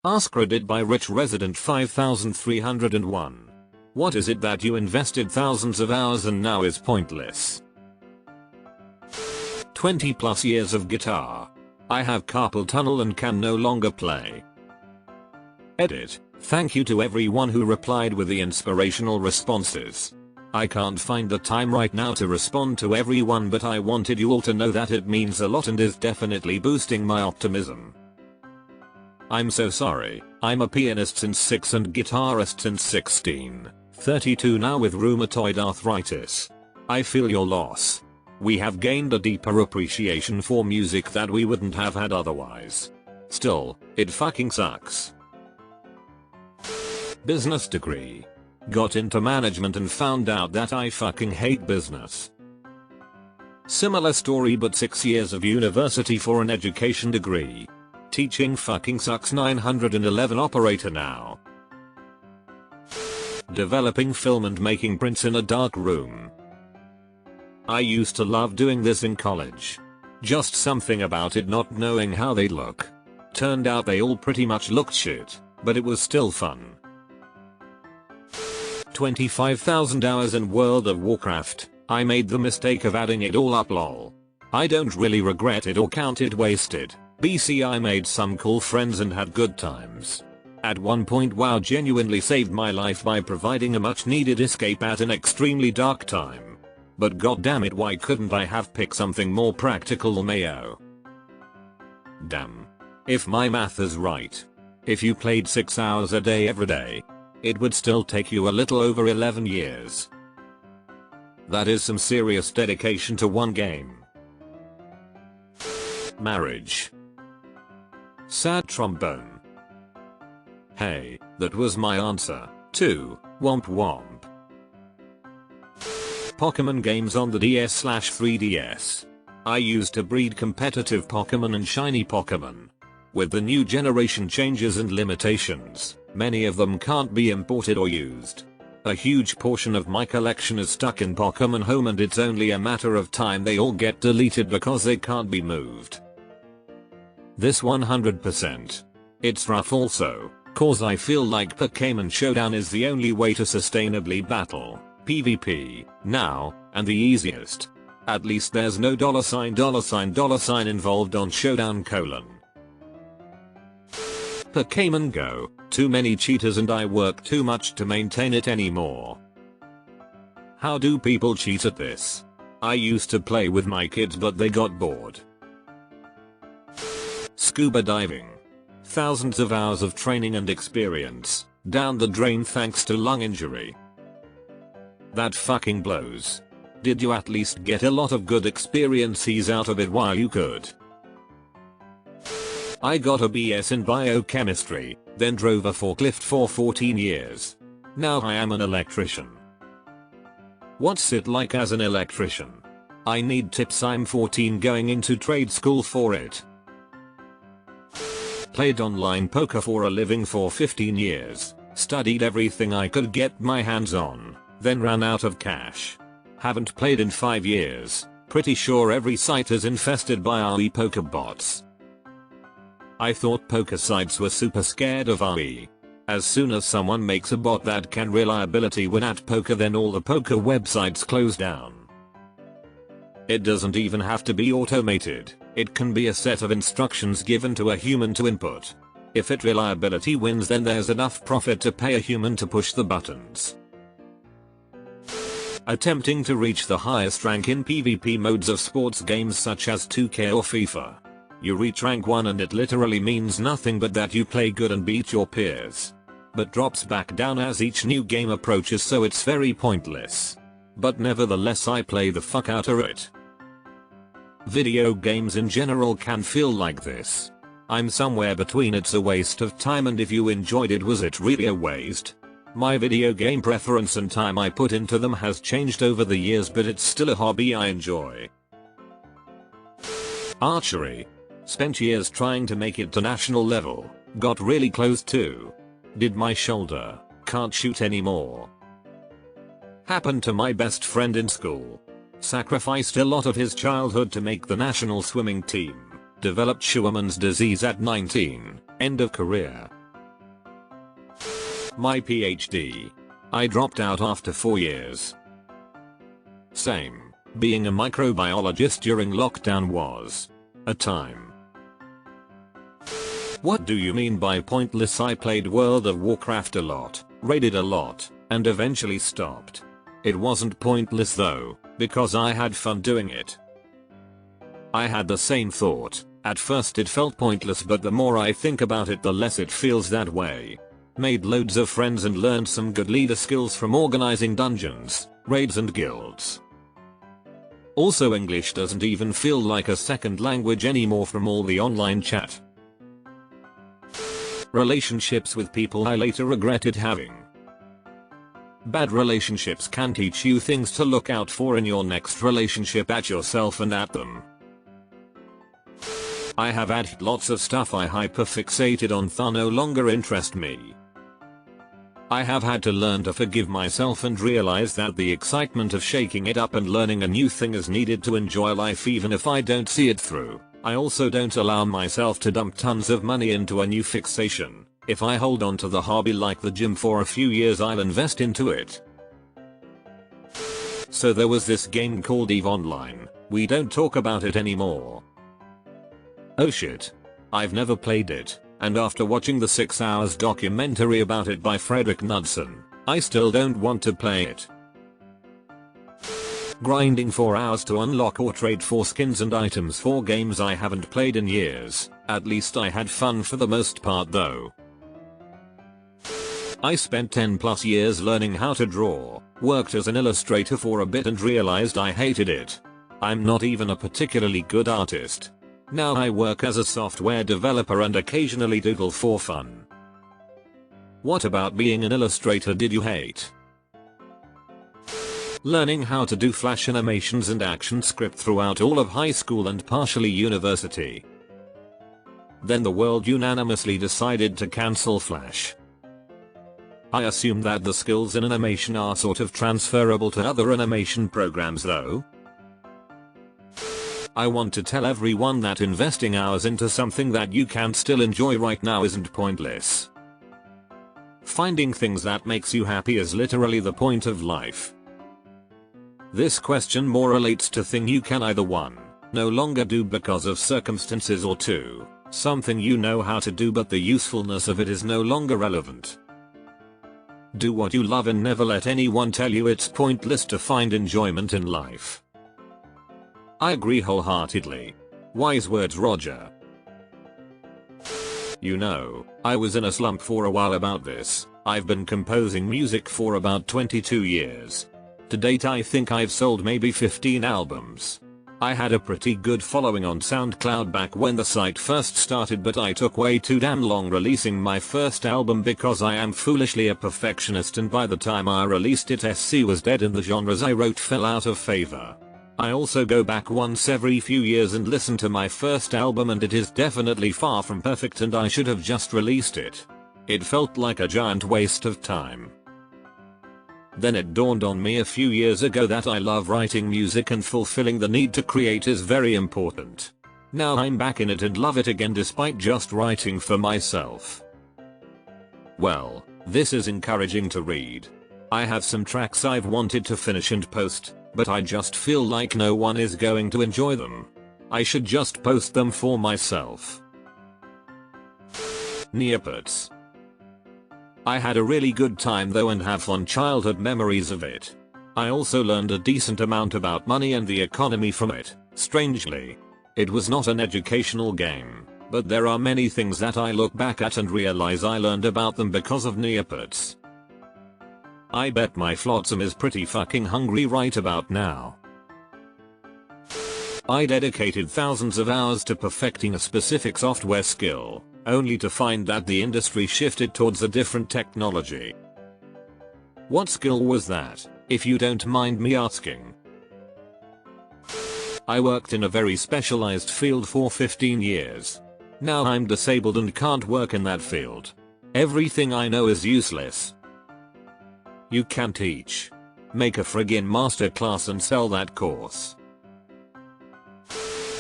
AskReddit by Rich Resident 5301. What is it that you invested thousands of hours and now is pointless? 20 plus years of guitar. I have carpal tunnel and can no longer play. Edit. Thank you to everyone who replied with the inspirational responses. I can't find the time right now to respond to everyone, but I wanted you all to know that it means a lot and is definitely boosting my optimism. I'm so sorry. I'm a pianist since 6 and guitarist since 16, 32 now with rheumatoid arthritis. I feel your loss. We have gained a deeper appreciation for music that we wouldn't have had otherwise. Still, it fucking sucks. Business degree. Got into management and found out that I fucking hate business. Similar story, but 6 years of university for an education degree. Teaching fucking sucks. 911 operator now. Developing film and making prints in a dark room. I used to love doing this in college. Just something about it not knowing how they look. Turned out they all pretty much looked shit, but it was still fun. 25,000 hours in World of Warcraft. I made the mistake of adding it all up, lol. I don't really regret it or count it wasted. BC, I made some cool friends and had good times. At one point WoW genuinely saved my life by providing a much needed escape at an extremely dark time. But goddammit, why couldn't I have picked something more practical, mayo? Damn. If my math is right. If you played 6 hours a day every day, it would still take you a little over 11 years. That is some serious dedication to one game. Marriage. Sad trombone. Hey, that was my answer, too. Womp womp. Pokemon games on the DS/3DS. I used to breed competitive Pokemon and shiny Pokemon. With the new generation changes and limitations, many of them can't be imported or used. A huge portion of my collection is stuck in Pokemon Home, and it's only a matter of time they all get deleted because they can't be moved. This 100%. It's rough also, cause I feel like Pokemon Showdown is the only way to sustainably battle PvP now, and the easiest. At least there's no $$ involved on Showdown : Pokemon Go, too many cheaters and I work too much to maintain it anymore. How do people cheat at this? I used to play with my kids but they got bored. Scuba diving. Thousands of hours of training and experience, down the drain thanks to lung injury. That fucking blows. Did you at least get a lot of good experiences out of it while you could? I got a BS in biochemistry, then drove a forklift for 14 years. Now I am an electrician. What's it like as an electrician? I need tips. I'm 14 going into trade school for it. Played online poker for a living for 15 years, studied everything I could get my hands on, then ran out of cash. Haven't played in 5 years, pretty sure every site is infested by RE poker bots. I thought poker sites were super scared of RE. As soon as someone makes a bot that can reliability win at poker, then all the poker websites close down. It doesn't even have to be automated, it can be a set of instructions given to a human to input. If it reliability wins, then there's enough profit to pay a human to push the buttons. Attempting to reach the highest rank in PvP modes of sports games such as 2K or FIFA. You reach rank 1 and it literally means nothing but that you play good and beat your peers. But drops back down as each new game approaches, so it's very pointless. But nevertheless I play the fuck out of it. Video games in general can feel like this. I'm somewhere between it's a waste of time and if you enjoyed it, was it really a waste? My video game preference and time I put into them has changed over the years, but it's still a hobby I enjoy. Archery. Spent years trying to make it to national level, got really close to. Did my shoulder, can't shoot anymore. Happened to my best friend in school. Sacrificed a lot of his childhood to make the national swimming team. Developed Schwann's disease at 19, end of career. My PhD. I dropped out after 4 years. Same. Being a microbiologist during lockdown was a time. What do you mean by pointless? I played World of Warcraft a lot, raided a lot, and eventually stopped. It wasn't pointless though, because I had fun doing it. I had the same thought. At first it felt pointless, but the more I think about it the less it feels that way. Made loads of friends and learned some good leader skills from organizing dungeons, raids and guilds. Also, English doesn't even feel like a second language anymore from all the online chat. Relationships with people I later regretted having. Bad relationships can teach you things to look out for in your next relationship, at yourself and at them. I have had lots of stuff I hyperfixated on that no longer interest me. I have had to learn to forgive myself and realize that the excitement of shaking it up and learning a new thing is needed to enjoy life even if I don't see it through. I also don't allow myself to dump tons of money into a new fixation. If I hold on to the hobby like the gym for a few years, I'll invest into it. So there was this game called EVE Online. We don't talk about it anymore. Oh shit. I've never played it, and after watching the 6 hours documentary about it by Frederick Knudsen, I still don't want to play it. Grinding 4 hours to unlock or trade for skins and items for games I haven't played in years. At least I had fun for the most part though. I spent 10+ years learning how to draw, worked as an illustrator for a bit and realized I hated it. I'm not even a particularly good artist. Now I work as a software developer and occasionally doodle for fun. What about being an illustrator did you hate? Learning how to do Flash animations and ActionScript throughout all of high school and partially university. Then the world unanimously decided to cancel Flash. I assume that the skills in animation are sort of transferable to other animation programs though. I want to tell everyone that investing hours into something that you can still enjoy right now isn't pointless. Finding things that makes you happy is literally the point of life. This question more relates to thing you can either 1. No longer do because of circumstances, or 2. Something you know how to do but the usefulness of it is no longer relevant. Do what you love and never let anyone tell you it's pointless to find enjoyment in life. I agree wholeheartedly. Wise words, Roger. You know, I was in a slump for a while about this. I've been composing music for about 22 years. To date I think I've sold maybe 15 albums. I had a pretty good following on SoundCloud back when the site first started, but I took way too damn long releasing my first album because I am foolishly a perfectionist, and by the time I released it SC was dead and the genres I wrote fell out of favor. I also go back once every few years and listen to my first album, and it is definitely far from perfect and I should have just released it. It felt like a giant waste of time. Then it dawned on me a few years ago that I love writing music and fulfilling the need to create is very important. Now I'm back in it and love it again despite just writing for myself. Well, this is encouraging to read. I have some tracks I've wanted to finish and post, but I just feel like no one is going to enjoy them. I should just post them for myself. Neopets. I had a really good time though and have fond childhood memories of it. I also learned a decent amount about money and the economy from it, strangely. It was not an educational game, but there are many things that I look back at and realize I learned about them because of Neopets. I bet my flotsam is pretty fucking hungry right about now. I dedicated thousands of hours to perfecting a specific software skill, only to find that the industry shifted towards a different technology. What skill was that, if you don't mind me asking? I worked in a very specialized field for 15 years. Now I'm disabled and can't work in that field. Everything I know is useless. You can teach. Make a friggin' masterclass and sell that course.